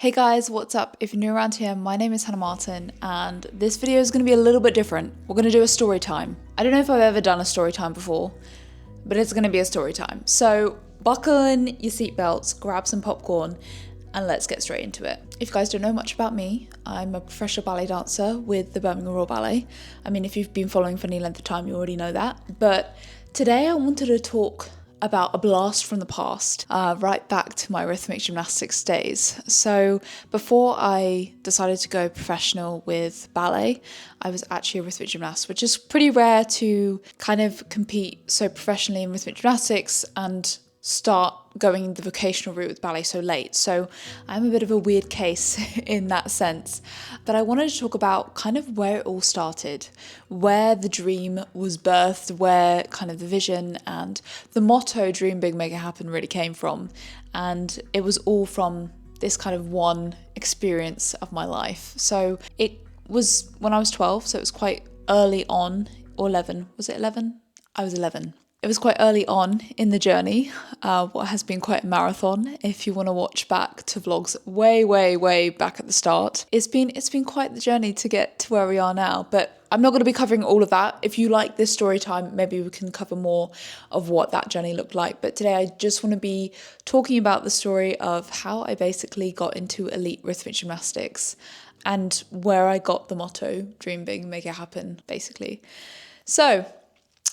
Hey guys, what's up? If you're new around here, my name is Hannah Martin and this video is going to be a little bit different. We're going to do a story time. I don't know if I've ever done a story time before, but it's going to be a story time. So buckle in your seatbelts, grab some popcorn, and let's get straight into it. If you guys don't know much about me, I'm a professional ballet dancer with the Birmingham Royal Ballet. I mean, if you've been following for any length of time, you already know that. But today I wanted to talk about a blast from the past, right back to my rhythmic gymnastics days. So before I decided to go professional with ballet, I was actually a rhythmic gymnast, which is pretty rare to kind of compete so professionally in rhythmic gymnastics and start going the vocational route with ballet so late. So I'm a bit of a weird case in that sense. But I wanted to talk about kind of where it all started, where the dream was birthed, where kind of the vision and the motto "Dream Big, Make It Happen" really came from. And it was all from this kind of one experience of my life. So it was when I was 12, so it was quite early on, or 11. Was it 11? I was 11. It was quite early on in the journey, what has been quite a marathon. If you want to watch back to vlogs way back at the start, it's been quite the journey to get to where we are now. But I'm not going to be covering all of that. If you like this story time, maybe we can cover more of what that journey looked like. But today I just want to be talking about the story of how I basically got into elite rhythmic gymnastics and where I got the motto "Dream Big, Make It Happen," basically. So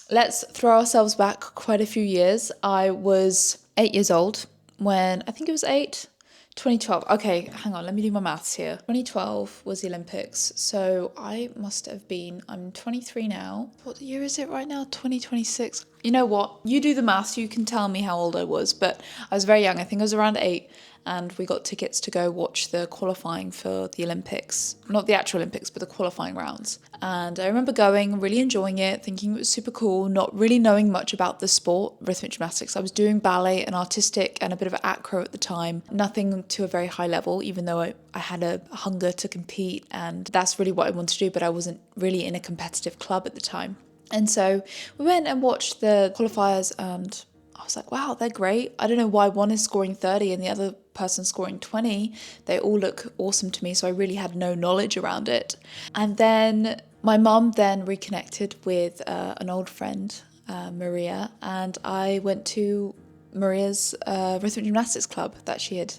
let's throw ourselves back quite a few years. I was 8 years old when, I think it was 2012. Okay, hang on, let me do my maths here. 2012 was the Olympics, so I must have been, I'm 23 now. What year is it right now? 2026. You know what? You do the maths, you can tell me how old I was, but I was very young. I think I was around 8. And we got tickets to go watch the qualifying for the Olympics. Not the actual Olympics, but the qualifying rounds. And I remember going, really enjoying it, thinking it was super cool, not really knowing much about the sport, rhythmic gymnastics. I was doing ballet and artistic and a bit of acro at the time. Nothing to a very high level, even though I had a hunger to compete. And that's really what I wanted to do, but I wasn't really in a competitive club at the time. And so we went and watched the qualifiers and I was like, wow, they're great. I don't know why one is scoring 30 and the other person scoring 20. They all look awesome to me, so I really had no knowledge around it. And then my mum then reconnected with an old friend, Maria, and I went to Maria's rhythmic gymnastics club that she had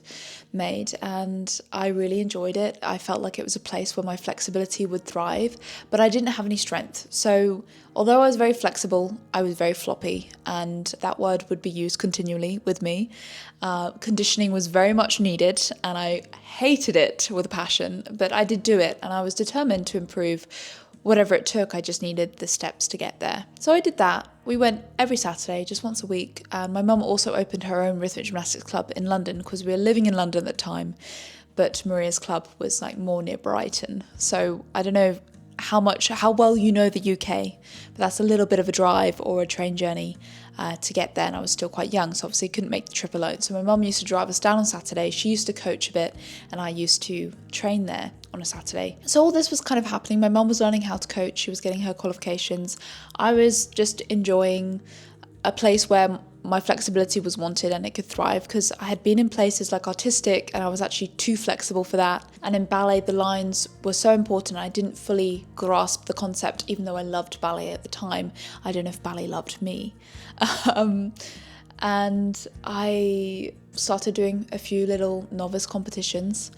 made, and I really enjoyed it. I felt like it was a place where my flexibility would thrive, but I didn't have any strength. So although I was very flexible, I was very floppy, and that word would be used continually with me. Conditioning was very much needed, and I hated it with a passion, but I did do it, and I was determined to improve. Whatever it took, I just needed the steps to get there. So I did that. We went every Saturday, just once a week. And my mum also opened her own rhythmic gymnastics club in London because we were living in London at the time. But Maria's club was like more near Brighton. So I don't know how well you know the UK, but that's a little bit of a drive or a train journey to get there, and I was still quite young, so obviously couldn't make the trip alone. So my mum used to drive us down on Saturday. She used to coach a bit, and I used to train there on a Saturday. So all this was kind of happening. My mum was learning how to coach. She was getting her qualifications. I was just enjoying a place where my flexibility was wanted and it could thrive, because I had been in places like artistic and I was actually too flexible for that. And in ballet, the lines were so important. I didn't fully grasp the concept, even though I loved ballet at the time. I don't know if ballet loved me. And I started doing a few little novice competitions.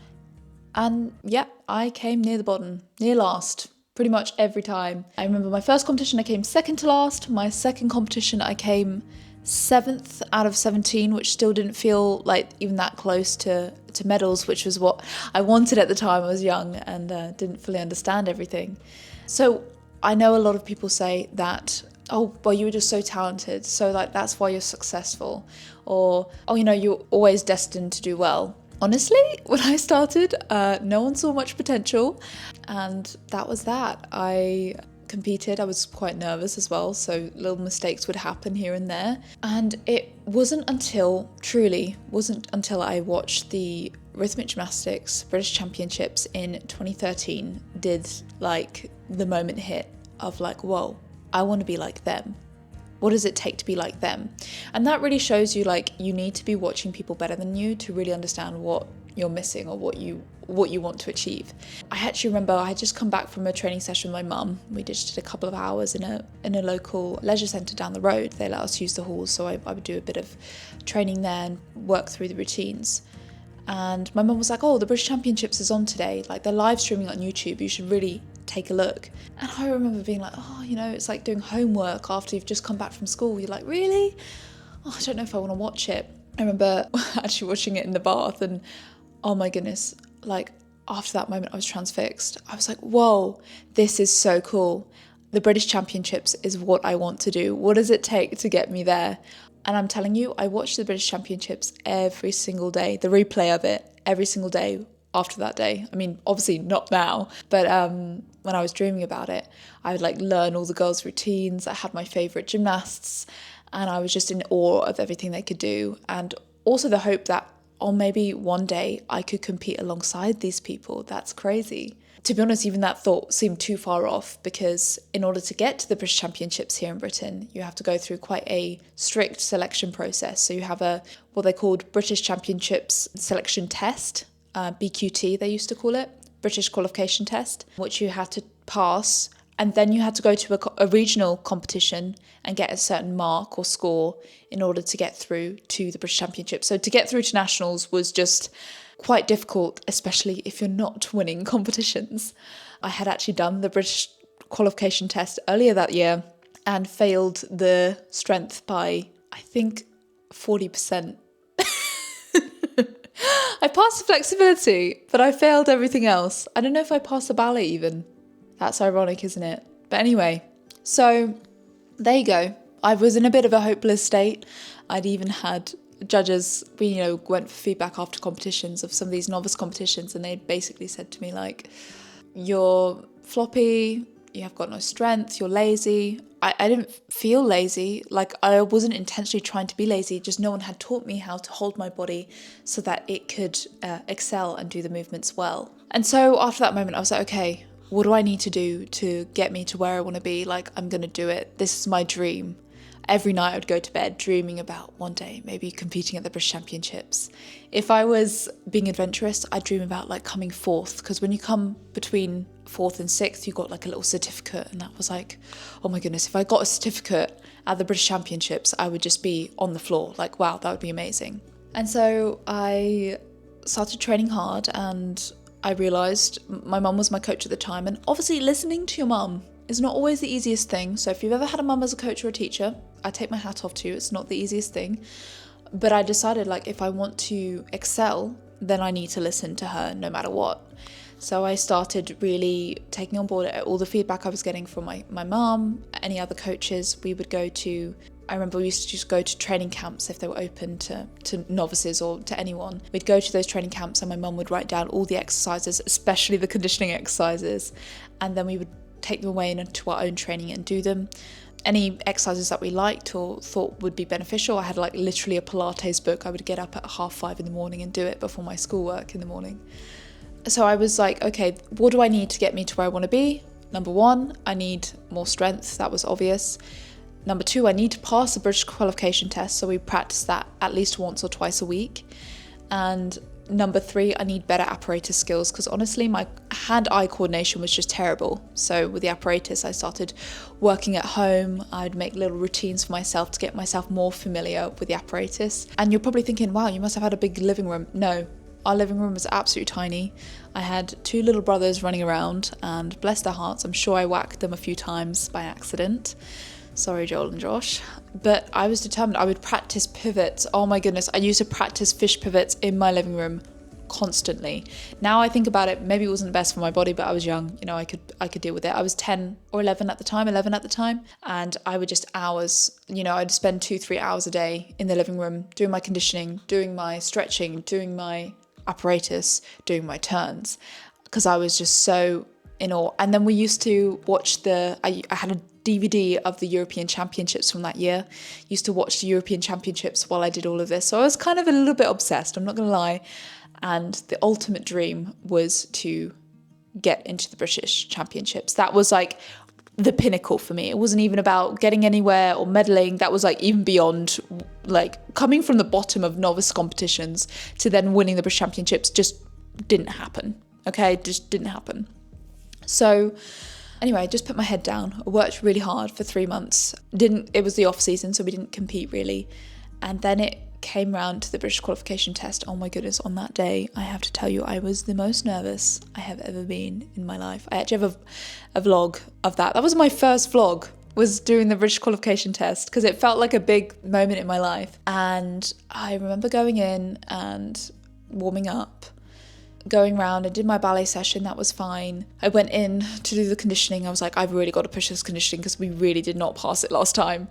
And yeah, I came near the bottom, near last, pretty much every time. I remember my first competition, I came second to last. My second competition, I came 7th out of 17, which still didn't feel like even that close to medals, which was what I wanted at the time. I was young and didn't fully understand everything. So I know a lot of people say that, oh, well, you were just so talented, so like that's why you're successful, or, oh, you know, you're always destined to do well. Honestly, when I started, no one saw much potential, and that was that. I competed. I was quite nervous as well, so little mistakes would happen here and there. And it wasn't until I watched the Rhythmic Gymnastics British Championships in 2013 did like the moment hit of like, whoa, I want to be like them. What does it take to be like them? And that really shows you like you need to be watching people better than you to really understand what you're missing or what you want to achieve. I actually remember I had just come back from a training session with my mum. We just did a couple of hours in a local leisure centre down the road. They let us use the halls, so I would do a bit of training there and work through the routines. And my mum was like, oh, the British Championships is on today, like they're live streaming on YouTube, you should really take a look. And I remember being like, oh, you know, it's like doing homework after you've just come back from school. You're like, really? Oh, I don't know if I want to watch it. I remember actually watching it in the bath, and oh my goodness, like after that moment I was transfixed. I was like, whoa, this is so cool. The British Championships is what I want to do. What does it take to get me there? And I'm telling you, I watched the British Championships every single day, the replay of it every single day after that day. I mean, obviously not now, but when I was dreaming about it, I would like learn all the girls' routines. I had my favourite gymnasts, and I was just in awe of everything they could do. And also the hope that, oh, maybe one day I could compete alongside these people. That's crazy. To be honest, even that thought seemed too far off, because in order to get to the British Championships here in Britain, you have to go through quite a strict selection process. So you have what they called British Championships Selection Test, BQT they used to call it, British Qualification Test, which you had to pass. And then you had to go to a regional competition and get a certain mark or score in order to get through to the British Championships. So to get through to nationals was just quite difficult, especially if you're not winning competitions. I had actually done the British qualification test earlier that year and failed the strength by, I think, 40%. I passed the flexibility, but I failed everything else. I don't know if I passed the ballet even. That's ironic, isn't it? But anyway, so there you go. I was in a bit of a hopeless state. I'd even had judges, we went for feedback after competitions of some of these novice competitions, and they basically said to me like, you're floppy, you have got no strength, you're lazy. I didn't feel lazy, like I wasn't intentionally trying to be lazy, just no one had taught me how to hold my body so that it could excel and do the movements well. And so after that moment I was like, okay, what do I need to do to get me to where I want to be? Like, I'm going to do it. This is my dream. Every night I would go to bed dreaming about one day maybe competing at the British Championships. If I was being adventurous, I'd dream about like coming fourth, because when you come between fourth and sixth, you got like a little certificate, and that was like, oh my goodness, if I got a certificate at the British Championships, I would just be on the floor. Like, wow, that would be amazing. And so I started training hard, and I realised my mum was my coach at the time, and obviously listening to your mum is not always the easiest thing. So if you've ever had a mum as a coach or a teacher, I take my hat off to you. It's not the easiest thing. But I decided, like, if I want to excel, then I need to listen to her no matter what. So I started really taking on board all the feedback I was getting from my mum, any other coaches. We would go to, I remember we used to just go to training camps if they were open to novices or to anyone. We'd go to those training camps and my mum would write down all the exercises, especially the conditioning exercises, and then we would take them away into our own training and do them. Any exercises that we liked or thought would be beneficial, I had like literally a Pilates book. I would get up at 5:30 in the morning and do it before my schoolwork in the morning. So I was like, okay, what do I need to get me to where I want to be? Number one, I need more strength. That was obvious. Number two, I need to pass the British qualification test. So we practice that at least once or twice a week. And number three, I need better apparatus skills, because honestly, my hand-eye coordination was just terrible. So with the apparatus, I started working at home. I'd make little routines for myself to get myself more familiar with the apparatus. And you're probably thinking, wow, you must have had a big living room. No, our living room was absolutely tiny. I had two little brothers running around, and bless their hearts, I'm sure I whacked them a few times by accident. Sorry, Joel and Josh. But I was determined. I would practice pivots. Oh my goodness. I used to practice fish pivots in my living room constantly. Now I think about it, maybe it wasn't the best for my body, but I was young. I could deal with it. I was 10 or 11 at the time. And I would just hours, I'd spend 2-3 hours a day in the living room doing my conditioning, doing my stretching, doing my apparatus, doing my turns, because I was just so in awe. And then we used to watch I had a DVD of the European Championships from that year. Used to watch the European Championships while I did all of this. So I was kind of a little bit obsessed, I'm not going to lie. And the ultimate dream was to get into the British Championships. That was like the pinnacle for me. It wasn't even about getting anywhere or medaling. That was like even beyond Like coming from the bottom of novice competitions to then winning the British Championships just didn't happen. Okay, just didn't happen. So anyway, I just put my head down. I worked really hard for 3 months. It was the off season, so we didn't compete really. And then it came round to the British qualification test. Oh my goodness, on that day, I have to tell you, I was the most nervous I have ever been in my life. I actually have a vlog of that. That was my first vlog, was doing the British qualification test, because it felt like a big moment in my life. And I remember going in and warming up, going around. I did my ballet session, that was fine. I went in to do the conditioning. I was like, I've really got to push this conditioning because we really did not pass it last time.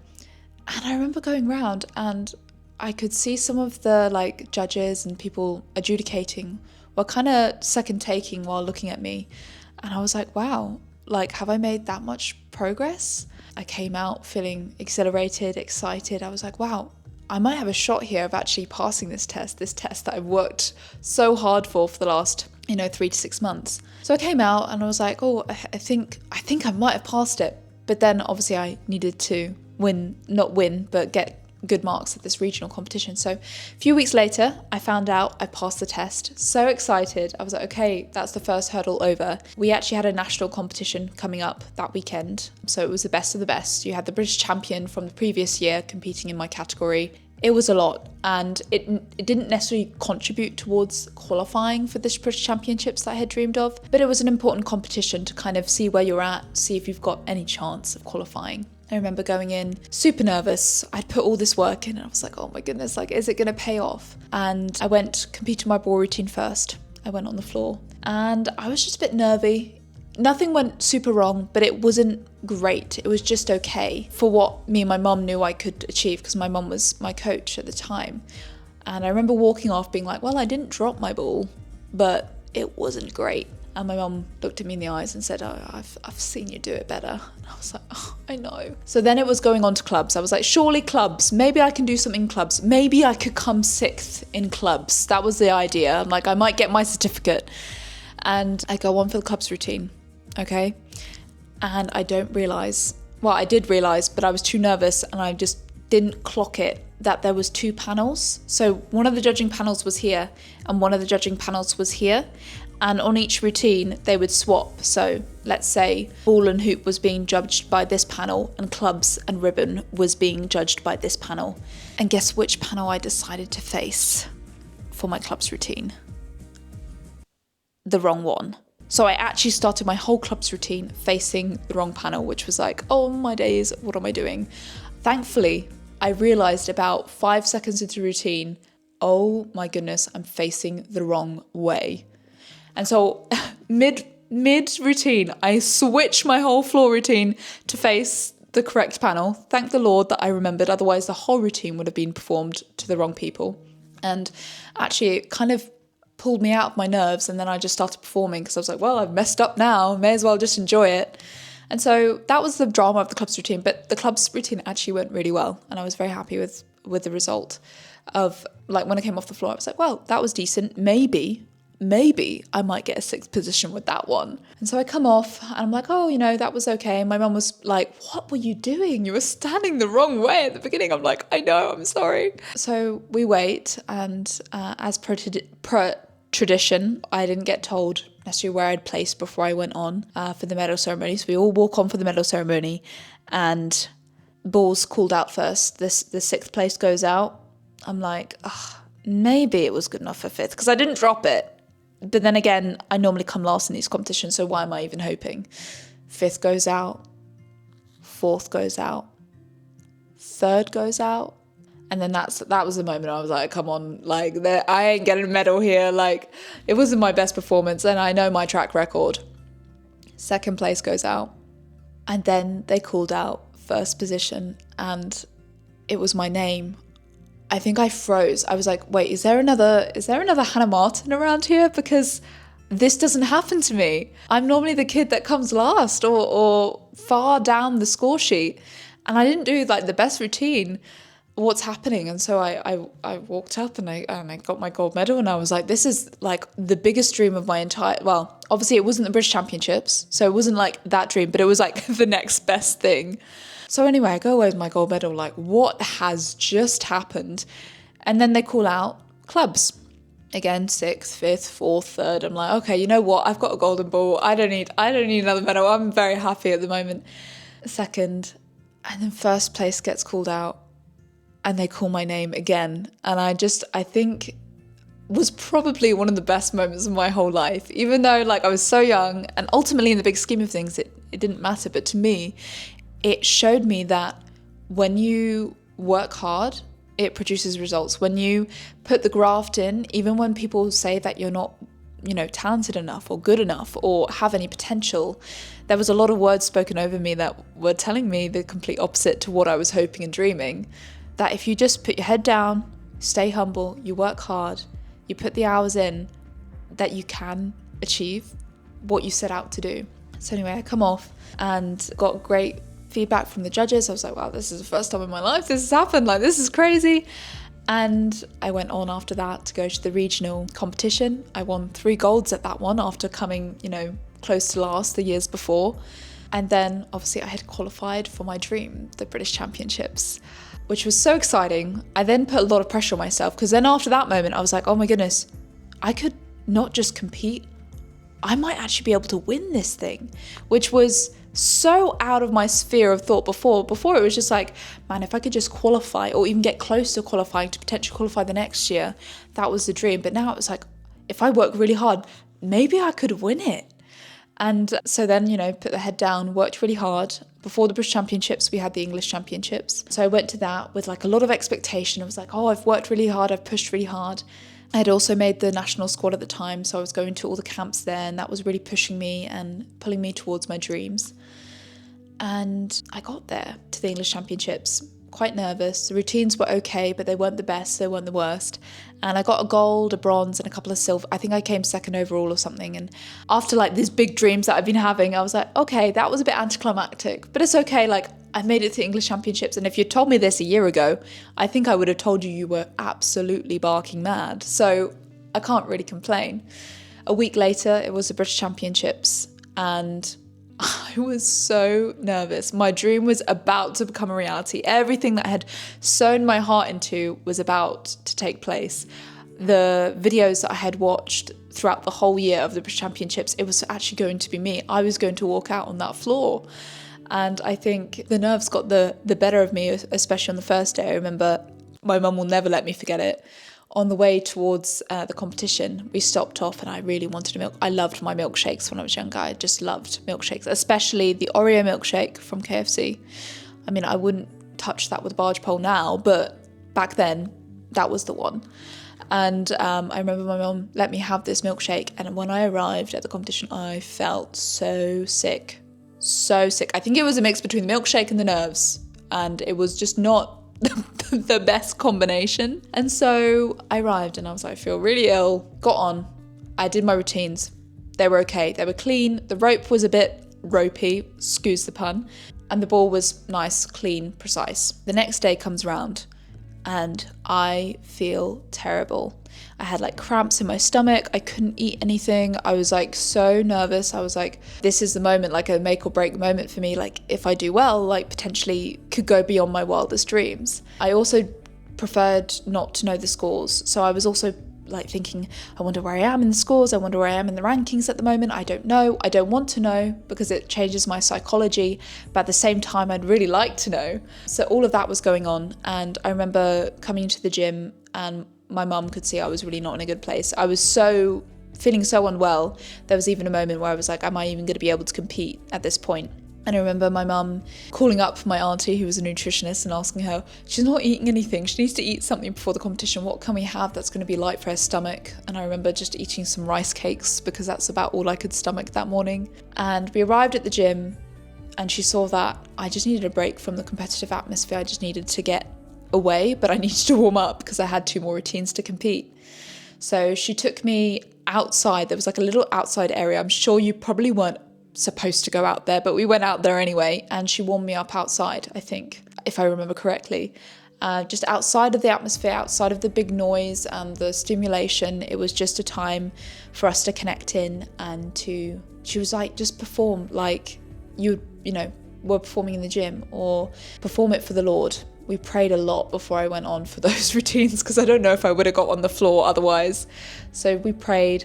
And I remember going round and I could see some of the like judges and people adjudicating were kind of second taking while looking at me. And I was like, wow, like, have I made that much progress? I came out feeling exhilarated, excited. I was like, wow, I might have a shot here of actually passing this test that I've worked so hard for the last, 3 to 6 months. So I came out and I was like, oh, I think I might have passed it. But then obviously I needed to not win, but get good marks at this regional competition. So a few weeks later, I found out I passed the test. So excited. I was like, okay, that's the first hurdle over. We actually had a national competition coming up that weekend. So it was the best of the best. You had the British champion from the previous year competing in my category. It was a lot, and it didn't necessarily contribute towards qualifying for the British Championships that I had dreamed of, but it was an important competition to kind of see where you're at, see if you've got any chance of qualifying. I remember going in super nervous. I'd put all this work in and I was like, oh my goodness, like, is it going to pay off? And I went competed my ball routine first. I went on the floor and I was just a bit nervy. Nothing went super wrong, but it wasn't great. It was just okay for what me and my mum knew I could achieve, because my mum was my coach at the time. And I remember walking off being like, well, I didn't drop my ball, but it wasn't great. And my mum looked at me in the eyes and said, oh, I've seen you do it better. And I was like, oh, I know. So then it was going on to clubs. I was like, surely clubs, maybe I can do something in clubs. Maybe I could come 6th in clubs. That was the idea. I'm like, I might get my certificate. And I go on for the clubs routine. Okay. And I don't realise, well, I did realise, but I was too nervous and I just didn't clock it that there was 2 panels. So one of the judging panels was here and one of the judging panels was here. And on each routine, they would swap. So let's say ball and hoop was being judged by this panel and clubs and ribbon was being judged by this panel. And guess which panel I decided to face for my clubs routine? The wrong one. So I actually started my whole clubs routine facing the wrong panel, which was like, oh my days, what am I doing? Thankfully, I realised about 5 seconds into the routine, oh my goodness, I'm facing the wrong way. And so mid routine, I switched my whole floor routine to face the correct panel. Thank the Lord that I remembered, otherwise the whole routine would have been performed to the wrong people. And actually it kind of pulled me out of my nerves, and then I just started performing because I was like, well, I've messed up now, may as well just enjoy it. And so that was the drama of the clubs routine, but the clubs routine actually went really well, and I was very happy with the result of, like, when I came off the floor, I was like, well, that was decent. Maybe I might get a 6th position with that one. And so I come off and I'm like, oh, that was okay. And my mum was like, what were you doing? You were standing the wrong way at the beginning. I'm like, I know, I'm sorry. So we wait, and as per tradition, I didn't get told necessarily where I'd placed before I went on for the medal ceremony. So we all walk on for the medal ceremony, and ball's called out first. The 6th place goes out. I'm like, maybe it was good enough for 5th, because I didn't drop it. But then again, I normally come last in these competitions, so why am I even hoping? 5th goes out, 4th goes out, 3rd goes out. And then that was the moment I was like, come on, like, I ain't getting a medal here. Like, it wasn't my best performance, and I know my track record. 2nd place goes out. And then they called out 1st position, and it was my name. I think I froze. I was like, wait, is there another Hannah Martin around here? Because this doesn't happen to me. I'm normally the kid that comes last or far down the score sheet. And I didn't do like the best routine. What's happening? And so I walked up and I got my gold medal, and I was like, this is like the biggest dream of my well, obviously it wasn't the British Championships, so it wasn't like that dream, but it was like the next best thing. So anyway, I go away with my gold medal, like, what has just happened? And then they call out clubs. Again, 6th, 5th, 4th, 3rd. I'm like, okay, you know what? I've got a golden ball. I don't need another medal. I'm very happy at the moment. 2nd, and then 1st place gets called out, and they call my name again. And I think was probably one of the best moments of my whole life, even though like I was so young, and ultimately in the big scheme of things, it didn't matter. But to me, it showed me that when you work hard, it produces results. When you put the graft in, even when people say that you're not, talented enough or good enough or have any potential, there was a lot of words spoken over me that were telling me the complete opposite to what I was hoping and dreaming. That if you just put your head down, stay humble, you work hard, you put the hours in, that you can achieve what you set out to do. So anyway, I come off and got great feedback from the judges. I was like, wow, this is the first time in my life this has happened, like this is crazy. And I went on after that to go to the regional competition. I won 3 golds at that one after coming, close to last the years before. And then obviously I had qualified for my dream, the British Championships, which was so exciting. I then put a lot of pressure on myself, because then after that moment I was like, oh my goodness, I could not just compete, I might actually be able to win this thing, which was so out of my sphere of thought before. Before it was just like, man, if I could just qualify or even get close to qualifying to potentially qualify the next year, that was the dream. But now it was like, if I work really hard, maybe I could win it. And so then, put the head down, worked really hard. Before the British Championships, we had the English Championships. So I went to that with like a lot of expectation. I was like, oh, I've worked really hard, I've pushed really hard. I had also made the national squad at the time, so I was going to all the camps there, and that was really pushing me and pulling me towards my dreams. And I got there to the English Championships, quite nervous. The routines were okay, but they weren't the best, they weren't the worst. And I got a gold, a bronze, and a couple of silver. I think I came 2nd overall or something. And after like these big dreams that I've been having, I was like, okay, that was a bit anticlimactic, but it's okay. Like, I made it to the English Championships. And if you'd told me this a year ago, I think I would have told you were absolutely barking mad. So I can't really complain. A week later, it was the British Championships, and I was so nervous. My dream was about to become a reality. Everything that I had sown my heart into was about to take place. The videos that I had watched throughout the whole year of the British Championships, it was actually going to be me. I was going to walk out on that floor. And I think the nerves got the better of me, especially on the first day. I remember my mum will never let me forget it. On the way towards the competition, we stopped off and I really wanted a milk. I loved my milkshakes when I was younger. I just loved milkshakes, especially the Oreo milkshake from KFC. I mean, I wouldn't touch that with a barge pole now, but back then, that was the one. And I remember my mum let me have this milkshake, and when I arrived at the competition, I felt so sick. So sick. I think it was a mix between the milkshake and the nerves, and it was just not the best combination. And so I arrived and I was like, I feel really ill. Got on. I did my routines. They were okay. They were clean. The rope was a bit ropey, excuse the pun, and the ball was nice, clean, precise. The next day comes around and I feel terrible. I had like cramps in my stomach. I couldn't eat anything. I was like so nervous. I was like, this is the moment, like a make or break moment for me. Like if I do well, like potentially could go beyond my wildest dreams. I also preferred not to know the scores. So I was also like thinking, I wonder where I am in the scores. I wonder where I am in the rankings at the moment. I don't know. I don't want to know because it changes my psychology. But at the same time, I'd really like to know. So all of that was going on. And I remember coming into the gym and my mum could see I was really not in a good place. I was feeling so unwell. There was even a moment where I was like, am I even going to be able to compete at this point? And I remember my mum calling up my auntie, who was a nutritionist, and asking her, she's not eating anything. She needs to eat something before the competition. What can we have that's going to be light for her stomach? And I remember just eating some rice cakes because that's about all I could stomach that morning. And we arrived at the gym and she saw that I just needed a break from the competitive atmosphere. I just needed to get away, but I needed to warm up because I had 2 more routines to compete. So she took me outside. There was like a little outside area. I'm sure you probably weren't supposed to go out there, but we went out there anyway, and she warmed me up outside, I think, if I remember correctly. Just outside of the atmosphere, outside of the big noise and the stimulation. It was just a time for us to connect in and she was like, just perform like you were performing in the gym or perform it for the Lord. We prayed a lot before I went on for those routines because I don't know if I would have got on the floor otherwise. So we prayed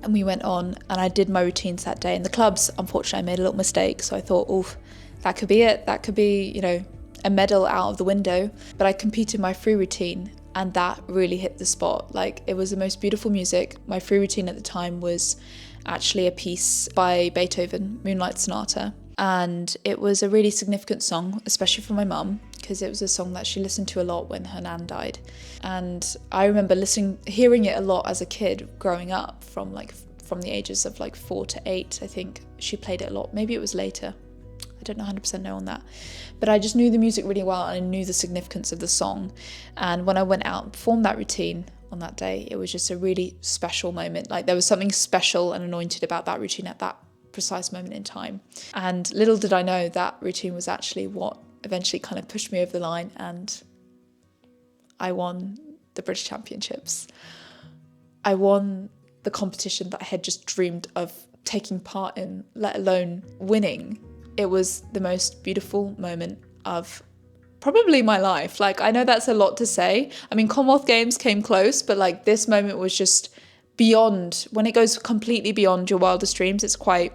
and we went on, and I did my routines that day. In the clubs, unfortunately, I made a little mistake. So I thought, oof, that could be it. That could be, you know, a medal out of the window. But I competed my free routine, and that really hit the spot. Like, it was the most beautiful music. My free routine at the time was actually a piece by Beethoven, Moonlight Sonata. And it was a really significant song, especially for my mum, because it was a song that she listened to a lot when her nan died. And I remember hearing it a lot as a kid growing up, from the ages of like 4 to 8, I think she played it a lot. Maybe it was later. I don't know 100% know on that. But I just knew the music really well, and I knew the significance of the song. And when I went out and performed that routine on that day, it was just a really special moment. Like, there was something special and anointed about that routine at that precise moment in time. And little did I know that routine was actually what eventually kind of pushed me over the line, and I won the British Championships. I won the competition that I had just dreamed of taking part in, let alone winning. It was the most beautiful moment of probably my life. Like, I know that's a lot to say. I mean, Commonwealth Games came close, but like, this moment was just beyond. When it goes completely beyond your wildest dreams, it's quite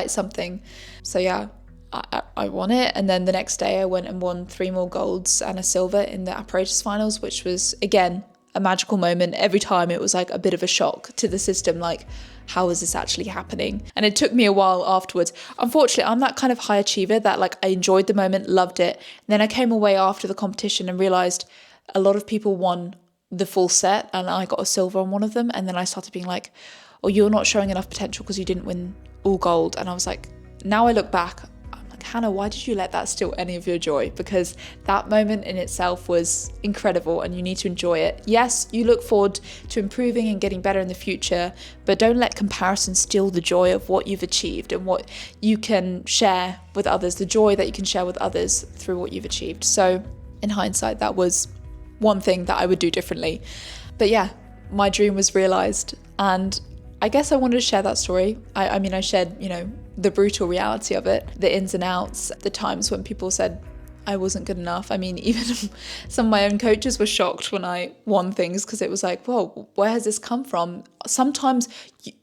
something. So yeah, I won it. And then the next day I went and won 3 more golds and a silver in the apparatus finals, which was, again, a magical moment. Every time it was like a bit of a shock to the system, like, how is this actually happening? And it took me a while afterwards. Unfortunately, I'm that kind of high achiever that, like, I enjoyed the moment, loved it. And then I came away after the competition and realized a lot of people won the full set and I got a silver on one of them. And then I started being like, oh, you're not showing enough potential because you didn't win all gold. And I was like, now I look back, I'm like, Hannah, why did you let that steal any of your joy? Because that moment in itself was incredible and you need to enjoy it. Yes, you look forward to improving and getting better in the future, but don't let comparison steal the joy of what you've achieved and what you can share with others, the joy that you can share with others through what you've achieved. So in hindsight, that was one thing that I would do differently. But yeah, my dream was realized, and I guess I wanted to share that story. I mean, I shared, you know, the brutal reality of it, the ins and outs, the times when people said I wasn't good enough. I mean, even some of my own coaches were shocked when I won things, because it was like, whoa, where has this come from? Sometimes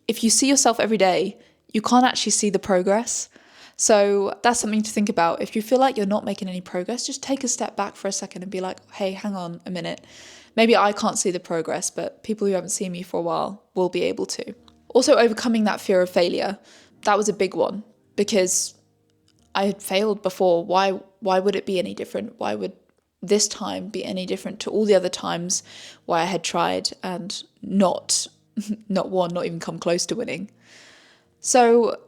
if you see yourself every day, you can't actually see the progress. So that's something to think about. If you feel like you're not making any progress, just take a step back for a second and be like, hey, hang on a minute. Maybe I can't see the progress, but people who haven't seen me for a while will be able to. Also, overcoming that fear of failure, that was a big one, because I had failed before. Why would it be any different? Why would this time be any different to all the other times where I had tried and not won, not even come close to winning? So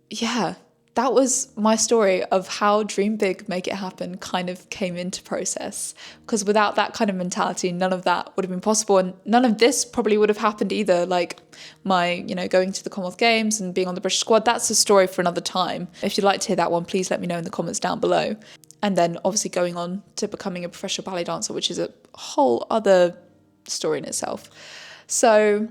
yeah, that was my story of how Dream Big, Make It Happen kind of came into process. Because without that kind of mentality, none of that would have been possible. And none of this probably would have happened either. Like my, you know, going to the Commonwealth Games and being on the British squad, that's a story for another time. If you'd like to hear that one, please let me know in the comments down below. And then obviously going on to becoming a professional ballet dancer, which is a whole other story in itself. So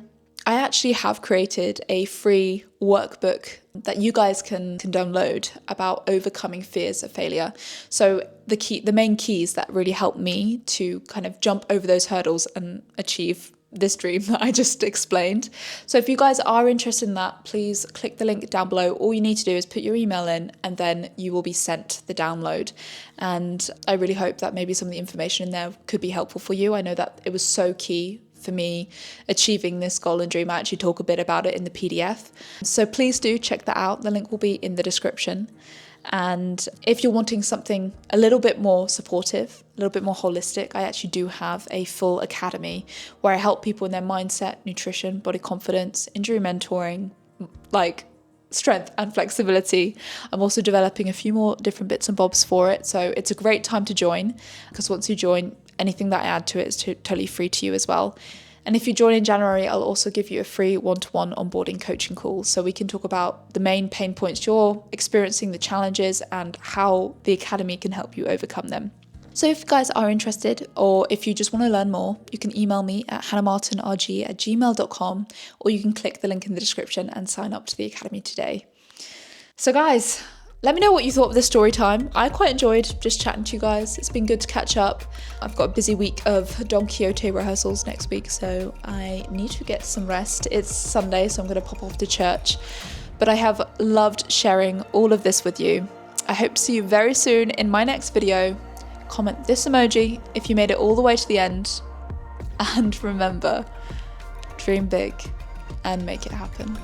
I actually have created a free workbook that you guys can download about overcoming fears of failure. So the main keys that really help me to kind of jump over those hurdles and achieve this dream that I just explained. So if you guys are interested in that, please click the link down below. All you need to do is put your email in and then you will be sent the download. And I really hope that maybe some of the information in there could be helpful for you. I know that it was so key for me achieving this goal and dream. I actually talk a bit about it in the PDF. So please do check that out. The link will be in the description. And if you're wanting something a little bit more supportive, a little bit more holistic, I actually do have a full academy where I help people in their mindset, nutrition, body confidence, injury mentoring, like strength and flexibility. I'm also developing a few more different bits and bobs for it. So it's a great time to join, because once you join, anything that I add to it is totally free to you as well. And if you join in January, I'll also give you a free one-to-one onboarding coaching call, so we can talk about the main pain points you're experiencing, the challenges, and how the academy can help you overcome them. So if you guys are interested, or if you just want to learn more, you can email me at HannahMartinRG@gmail.com, or you can click the link in the description and sign up to the academy today. So guys, Let me know what you thought of this story time. I quite enjoyed just chatting to you guys. It's been good to catch up. I've got a busy week of Don Quixote rehearsals next week, so I need to get some rest. It's Sunday, so I'm going to pop off to church. But I have loved sharing all of this with you. I hope to see you very soon in my next video. Comment this emoji if you made it all the way to the end. And remember, dream big and make it happen.